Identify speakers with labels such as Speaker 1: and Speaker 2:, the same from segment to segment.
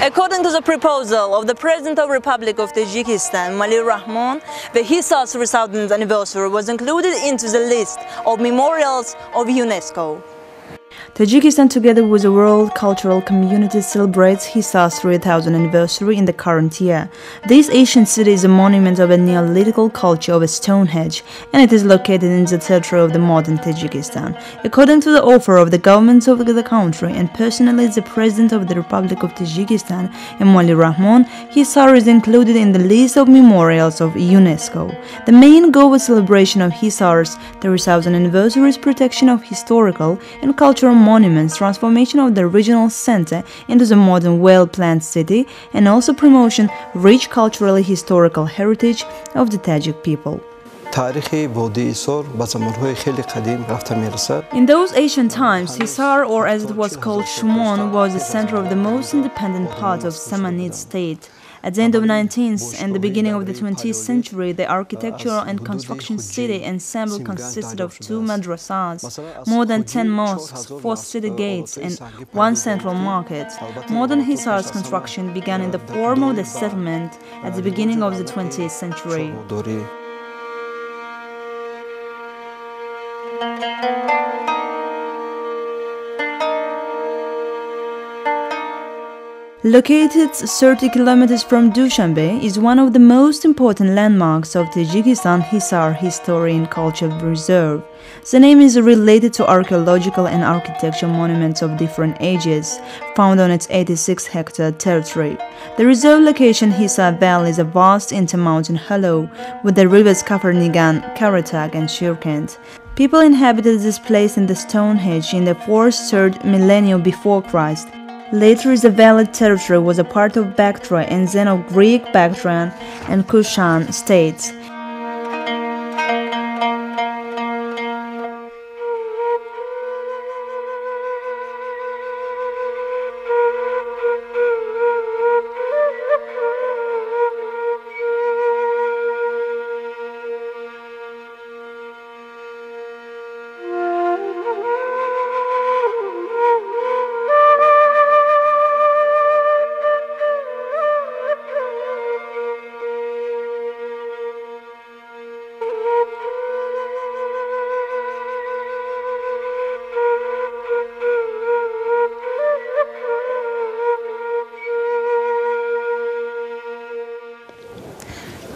Speaker 1: According to the proposal of the President of the Republic of Tajikistan, Ҳисори Rahman, the Hissar 3000th anniversary was included into the list of memorials of UNESCO.
Speaker 2: Tajikistan, together with the world cultural community, celebrates Hissar's 3000th anniversary in the current year. This ancient city is a monument of a Neolithic culture of Stonehenge, and it is located in the territory of the modern Tajikistan. According to the offer of the government of the country and personally the President of the Republic of Tajikistan, Ҳисори Rahman, Hissar is included in the list of memorials of UNESCO. The main goal of celebration of Hissar's 3000th anniversary is protection of historical and cultural monuments, transformation of the regional center into the modern well-planned city, and also promotion rich culturally historical heritage of the Tajik people. In those ancient times, Hissar, or as it was called Shomon, was the center of the most independent part of Samanid state. At the end of the 19th and the beginning of the 20th century, the architectural and construction city ensemble consisted of 2 madrasas, more than 10 mosques, 4 city gates, and 1 central market. Modern Hissar's construction began in the form of the settlement at the beginning of the 20th century. Located 30 kilometers from Dushanbe, is one of the most important landmarks of Tajikistan Hissar History and Culture Reserve. The name is related to archaeological and architectural monuments of different ages, found on its 86-hectare territory. The reserve location Hissar Valley is a vast intermountain hollow, with the rivers Kafarnigan, Karatak and Shirkand. People inhabited this place in the Stonehenge in the 4th, 3rd millennium before Christ. Later, the valley territory was a part of Bactria and then of Greek Bactrian and Kushan states.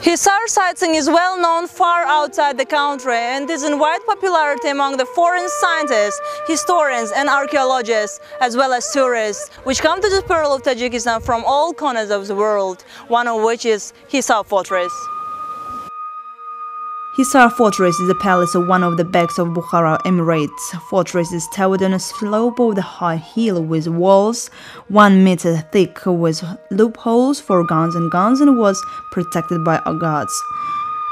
Speaker 1: Hissar sightseeing is well known far outside the country and is in wide popularity among the foreign scientists, historians and archaeologists, as well as tourists, which come to the pearl of Tajikistan from all corners of the world, one of which is Hissar Fortress.
Speaker 2: Hissar Fortress is a palace of one of the Beks of Bukhara Emirates. Fortress is towered on a slope of the high hill with walls 1 meter thick with loopholes for guns and was protected by guards.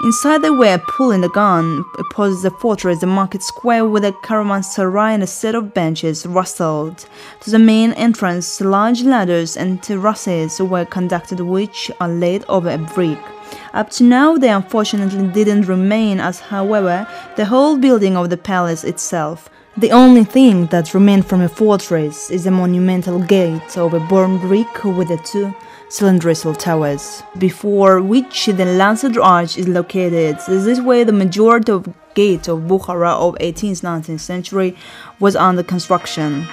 Speaker 2: Inside there were a pool and a gun. Opposite the fortress, the market square with a caravanserai and a set of benches rustled. To the main entrance, large ladders and terraces were conducted which are laid over a brick. Up to now, they unfortunately didn't remain, as however, the whole building of the palace itself. The only thing that remained from a fortress is a monumental gate of a born brick with the 2 cylindrical towers, before which the lanced arch is located. This way, the majority of gate of Bukhara of 18th-19th century was under construction.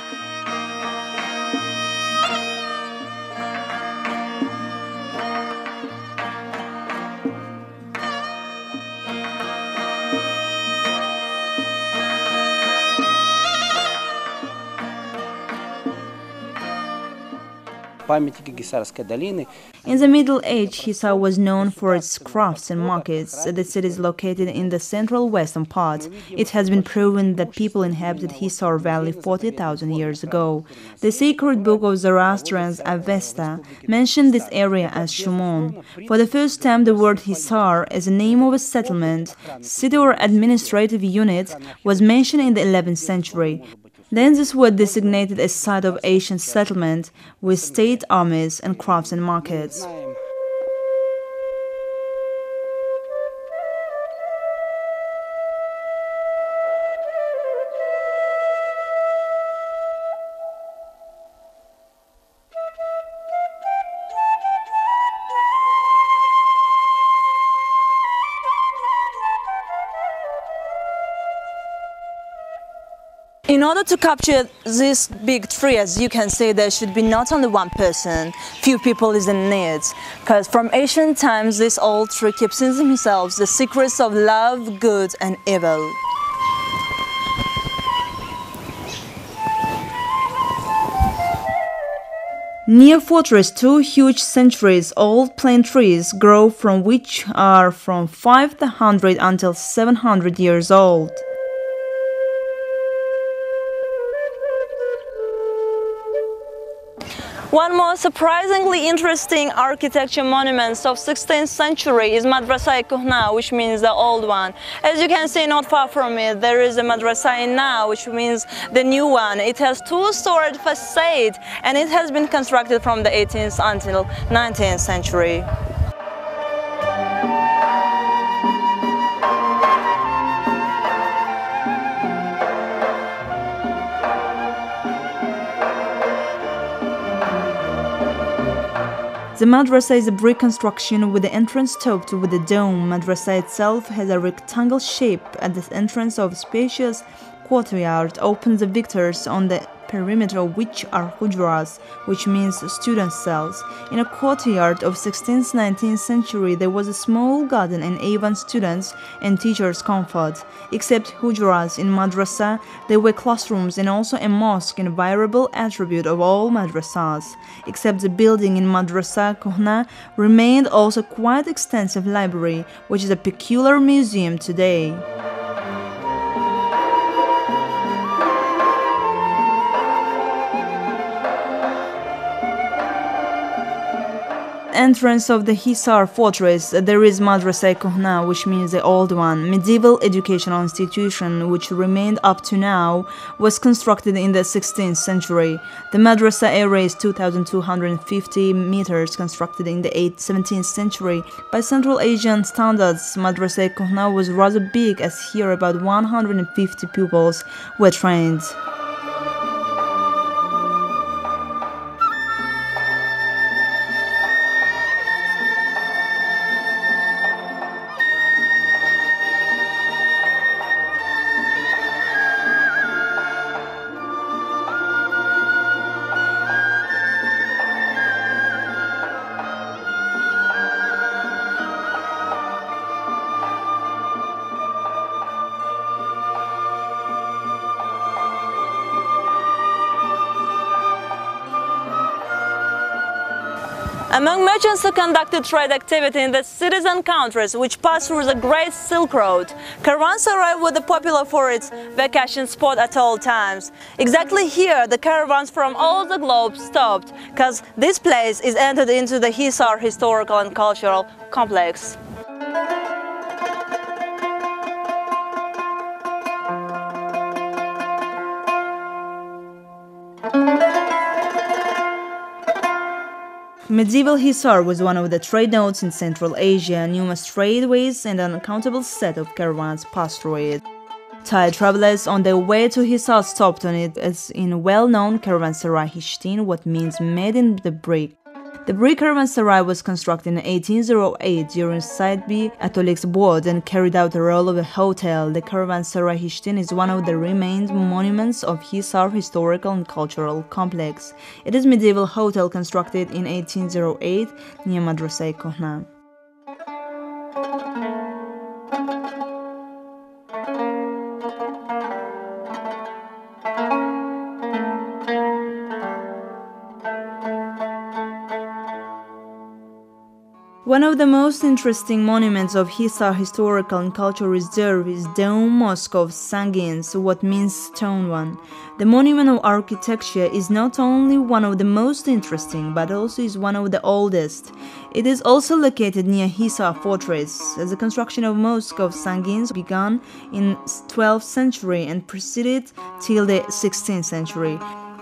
Speaker 2: In the Middle Age, Hissar was known for its crafts and markets. The city is located in the central western part. It has been proven that people inhabited Hissar Valley 40,000 years ago. The sacred book of Zoroastrians, Avesta, mentioned this area as Shomon. For the first time, the word Hissar, as a name of a settlement, city or administrative unit, was mentioned in the 11th century. Then this word designated a site of ancient settlement with state armies and crafts and markets.
Speaker 1: In order to capture this big tree, as you can see, there should be not only one person, few people is in need, because from ancient times this old tree keeps in themselves the secrets of love, good and evil.
Speaker 2: Near fortress, two huge centuries-old plane trees grow from which are from 500 until 700 years old.
Speaker 1: One more surprisingly interesting architecture monument of 16th century is Madrasa-i Kuhna, which means the old one. As you can see, not far from it, there is a Madrasa-i Now, which means the new one. It has two-storied facade and it has been constructed from the 18th until 19th century.
Speaker 2: The madrasa is a brick construction with the entrance topped with a dome. Madrasa itself has a rectangle shape at the entrance of a spacious courtyard, open the victors on the perimeter of which are hujras, which means student cells. In a courtyard of 16th-19th century, there was a small garden and even students and teachers' comfort. Except hujras in madrasa, there were classrooms and also a mosque, an invariable attribute of all madrasas. Except the building in Madrasa Kuhna remained also quite extensive library, which is a peculiar museum today. Entrance of the Hissar fortress, there is Madrasa Kuhna, which means the old one. Medieval educational institution, which remained up to now, was constructed in the 16th century. The madrasa area is 2,250 meters, constructed in the 17th century. By Central Asian standards, Madrasa Kuhna was rather big, as here about 150 pupils were trained.
Speaker 1: Among merchants who conducted trade activity in the cities and countries which passed through the Great Silk Road, caravanserai was popular for its vacation spot at all times. Exactly here, the caravans from all the globe stopped, because this place is entered into the Hissar historical and cultural complex.
Speaker 2: Medieval Hissar was one of the trade nodes in Central Asia. Numerous tradeways and an uncountable set of caravans passed through it. Thai travelers on their way to Hissar stopped on it, as in well-known caravanserai Hishtin, what means made in the brick. The brick caravanserai was constructed in 1808 during Saidbi Atolik's board and carried out the role of a hotel. The caravanserai Hishtin is one of the remained monuments of Hissar historical and cultural complex. It is a medieval hotel constructed in 1808 near Madrasa Kuhna. One of the most interesting monuments of Hissar historical and cultural reserve is Dome Mosque of Sangins, what means stone one. The monument of architecture is not only one of the most interesting, but also is one of the oldest. It is also located near Hissar fortress. The construction of Mosque of Sangins began in 12th century and proceeded till the 16th century.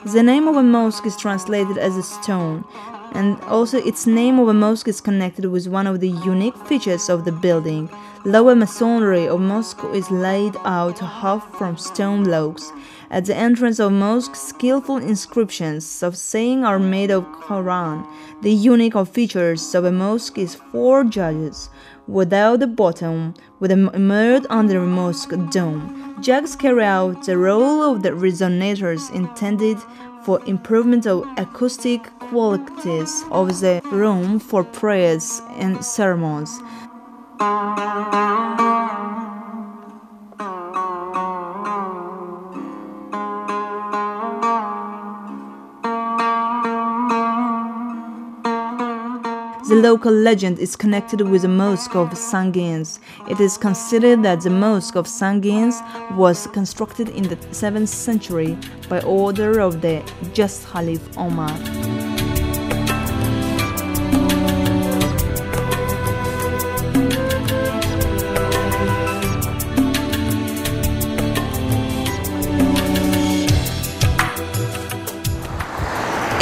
Speaker 2: The name of a mosque is translated as a stone, and also its name of a mosque is connected with one of the unique features of the building. Lower masonry of mosque is laid out half from stone blocks, At the entrance of mosque, skillful inscriptions of saying are made of Quran. The unique features of a mosque is 4 judges without the bottom, with a mirror under the mosque dome. Jugs carry out the role of the resonators intended for improvement of acoustic qualities of the room for prayers and sermons. The local legend is connected with the Mosque of Sanguines. It is considered that the Mosque of Sanguines was constructed in the 7th century by order of the just Caliph Omar.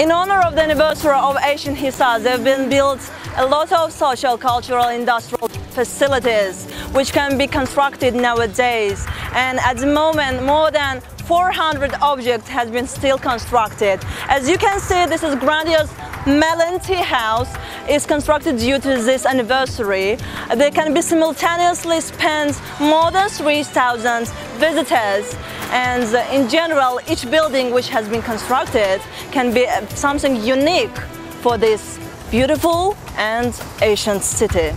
Speaker 1: In honor of the anniversary of ancient Hissar, there have been built a lot of social, cultural, industrial facilities which can be constructed nowadays, and at the moment more than 400 objects has been still constructed. As you can see, this is grandiose melon tea house is constructed due to this anniversary. There can be simultaneously spent more than 3,000 visitors, and in general each building which has been constructed can be something unique for this beautiful and ancient city.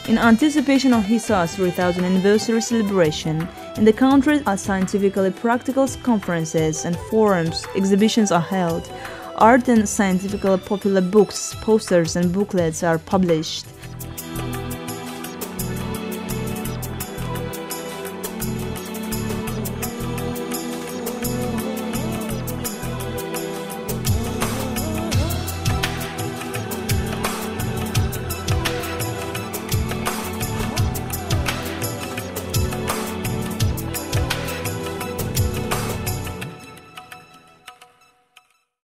Speaker 2: In anticipation of Hissar's 3000th anniversary celebration, in the country scientifically practical conferences and forums, exhibitions are held. Art and scientifically popular books, posters and booklets are published.